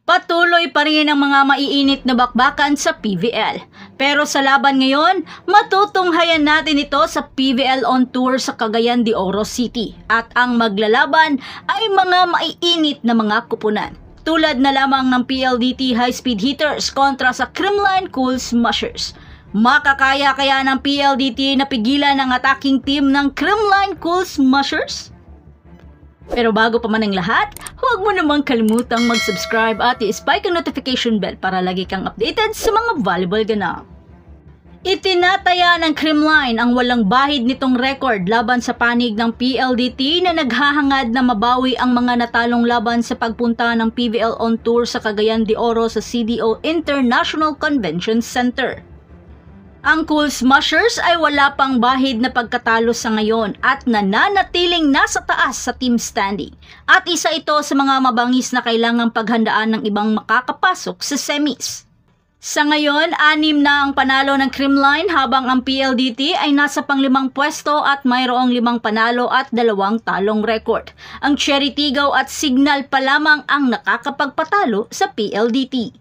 Patuloy pa rin ang mga maiinit na bakbakan sa PVL. Pero sa laban ngayon, matutunghayan natin ito sa PVL on Tour sa Cagayan de Oro City. At ang maglalaban ay mga maiinit na mga kupunan. Tulad na lamang ng PLDT High Speed Hitters kontra sa Creamline Cool Smashers. Makakaya kaya ng PLDT na pigilan ang attacking team ng Creamline Cool Smashers? Pero bago pa man ang lahat, huwag mo namang kalimutang mag-subscribe at i-spike ang notification bell para lagi kang updated sa mga volleyball ganap. Itinataya ng Creamline ang walang bahid nitong record laban sa panig ng PLDT na naghahangad na mabawi ang mga natalong laban sa pagpunta ng PVL on Tour sa Cagayan de Oro sa CDO International Convention Center. Ang Cool Smashers ay wala pang bahid na pagkatalo sa ngayon at nananatiling nasa taas sa team standing. At isa ito sa mga mabangis na kailangang paghandaan ng ibang makakapasok sa semis. Sa ngayon, 6 na ang panalo ng Creamline habang ang PLDT ay nasa pang-5 pwesto at mayroong 5 panalo at 2 talong record. Ang Cherry Tigaw at Signal pa lamang ang nakakapagpatalo sa PLDT.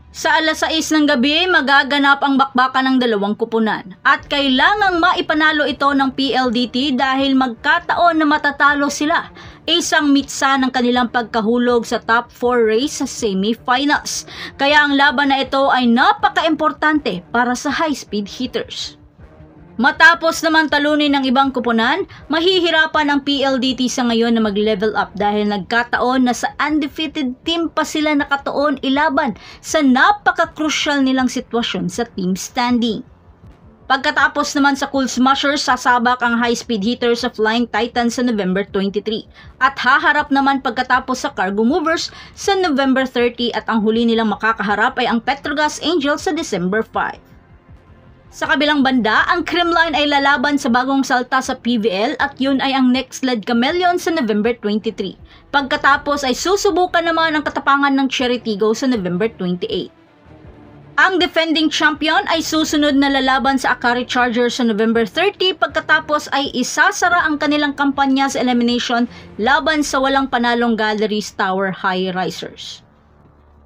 Sa 6:00 ng gabi, magaganap ang bakbakan ng 2 kupunan at kailangang maipanalo ito ng PLDT dahil magkataon na matatalo sila. Isang mitsa ng kanilang pagkahulog sa top 4 race sa semifinals. Kaya ang laban na ito ay napaka-importante para sa high-speed hitters. Matapos naman talunin ng ibang kupunan, mahihirapan ang PLDT sa ngayon na mag-level up dahil nagkataon na sa undefeated team pa sila nakatuon ilaban sa napaka-crucial nilang sitwasyon sa team standing. Pagkatapos naman sa Cool Smashers, sasabak ang high-speed hitters sa Flying Titans sa November 23 at haharap naman pagkatapos sa Cargo Movers sa November 30 at ang huli nilang makakaharap ay ang Petrogas Angels sa December 5. Sa kabilang banda, ang Creamline ay lalaban sa bagong salta sa PVL at yun ay ang Next Led Chameleon sa November 23. Pagkatapos ay susubukan naman ang katapangan ng Cherry Tigaw sa November 28. Ang defending champion ay susunod na lalaban sa Akari Chargers sa November 30 pagkatapos ay isasara ang kanilang kampanya sa elimination laban sa walang panalong Galleries Tower High Risers.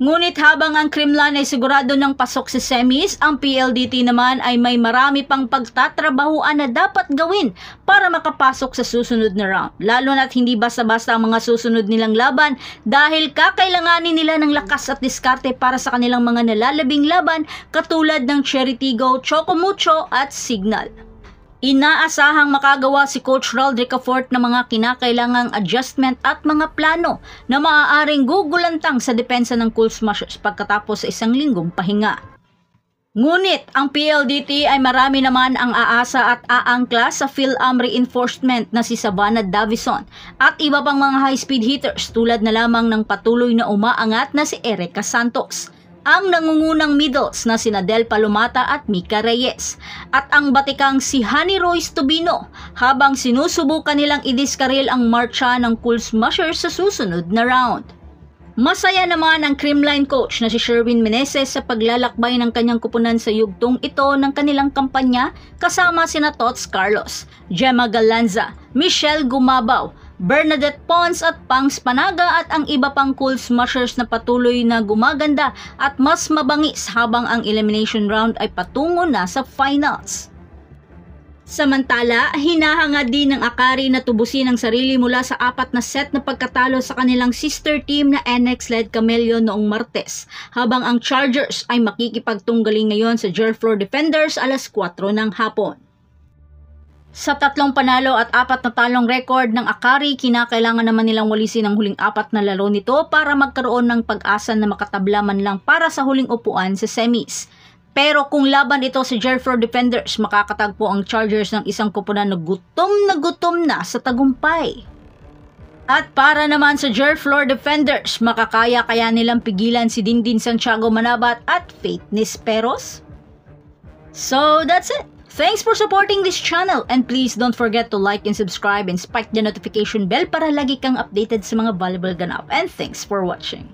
Ngunit habang ang Creamline ay sigurado ng pasok sa semis, ang PLDT naman ay may marami pang pagtatrabahuan na dapat gawin para makapasok sa susunod na round. Lalo na't hindi basta-basta ang mga susunod nilang laban dahil kakailanganin nila ng lakas at diskarte para sa kanilang mga nalalabing laban katulad ng Cherry Tigaw, Chocomucho at Signal. Inaasahang makagawa si Coach Ral Ricafort ng mga kinakailangang adjustment at mga plano na maaaring gugulantang sa depensa ng Cool Smashers pagkatapos sa 1 linggong pahinga. Ngunit ang PLDT ay marami naman ang aasa at aangkla sa PhilAm reinforcement na si Savannah Davison at iba pang mga high-speed hitters tulad na lamang ng patuloy na umaangat na si Erica Santos, ang nangungunang middles na sina Del Palomata at Mika Reyes, at ang batikang si Honey Royce Tubino habang sinusubukan nilang idiskaril ang marcha ng Cool Smashers sa susunod na round. Masaya naman ang Creamline coach na si Sherwin Meneses sa paglalakbay ng kanyang kupunan sa yugtong ito ng kanilang kampanya kasama sina Tots Carlos, Gemma Galanza, Michelle Gumabaw, Bernadette Pons at Pangs Panaga at ang iba pang Cool Smashers na patuloy na gumaganda at mas mabangis habang ang elimination round ay patungo na sa finals. Samantala, hinahangad din ng Akari na tubusin ang sarili mula sa 4 na set na pagkatalo sa kanilang sister team na NX Led Chameleon noong Martes, habang ang Chargers ay makikipagtunggali ngayon sa Gel Floor Defenders alas 4 ng hapon. Sa 3 panalo at 4 na talong record ng Akari, kinakailangan naman nilang walisin ang huling 4 na laro nito para magkaroon ng pag-asa na makatabla man lang para sa huling upuan sa semis. Pero kung laban ito sa Gel Floor Defenders, makakatagpo ang Chargers ng isang kupunan na gutom na sa tagumpay. At para naman sa Gel Floor Defenders, makakaya kaya nilang pigilan si Dindin Santiago Manabat at Faith Nisperos? So that's it. Thanks for supporting this channel and please don't forget to like and subscribe and spike the notification bell para lagi kang updated sa mga volleyball ganap. And thanks for watching.